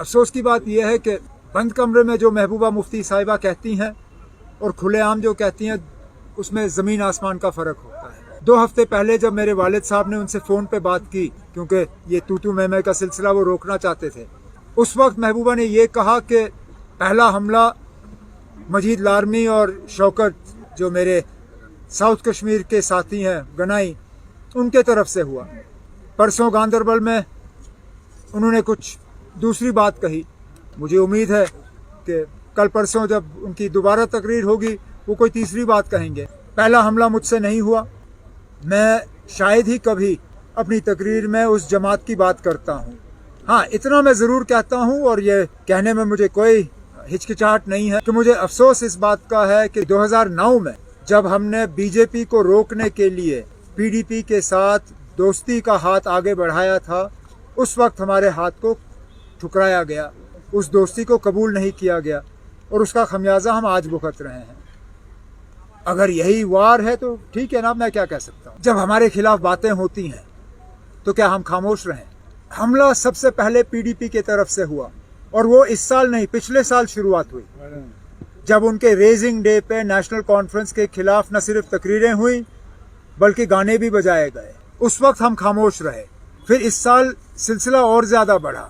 अफसोस की बात यह है कि बंद कमरे में जो महबूबा मुफ्ती साहिबा कहती हैं और खुलेआम जो कहती हैं उसमें ज़मीन आसमान का फ़र्क होता है। 2 हफ्ते पहले जब मेरे वालिद साहब ने उनसे फ़ोन पे बात की, क्योंकि ये तू मैं का सिलसिला वो रोकना चाहते थे, उस वक्त महबूबा ने ये कहा कि पहला हमला मजीद लारमी और शौकत जो मेरे साउथ कश्मीर के साथी हैं गनाई, उनके तरफ से हुआ। परसों गांदरबल में उन्होंने कुछ दूसरी बात कही। मुझे उम्मीद है कि कल परसों जब उनकी दोबारा तकरीर होगी वो कोई तीसरी बात कहेंगे। पहला हमला मुझसे नहीं हुआ। मैं शायद ही कभी अपनी तकरीर में उस जमात की बात करता हूँ। हाँ, इतना मैं ज़रूर कहता हूँ और ये कहने में मुझे कोई हिचकिचाहट नहीं है कि मुझे अफसोस इस बात का है कि 2009 में जब हमने बीजेपी को रोकने के लिए पीडीपी के साथ दोस्ती का हाथ आगे बढ़ाया था, उस वक्त हमारे हाथ को ठुकराया गया, उस दोस्ती को कबूल नहीं किया गया और उसका खमियाजा हम आज भुगत रहे हैं। अगर यही वार है तो ठीक है ना, मैं क्या कह सकता हूँ। जब हमारे खिलाफ बातें होती हैं तो क्या हम खामोश रहें? हमला सबसे पहले पीडीपी की तरफ से हुआ और वो इस साल नहीं, पिछले साल शुरुआत हुई, जब उनके रेजिंग डे पे नेशनल कॉन्फ्रेंस के खिलाफ न सिर्फ तकरीरें हुई बल्कि गाने भी बजाए गए। उस वक्त हम खामोश रहे। फिर इस साल सिलसिला और ज़्यादा बढ़ा।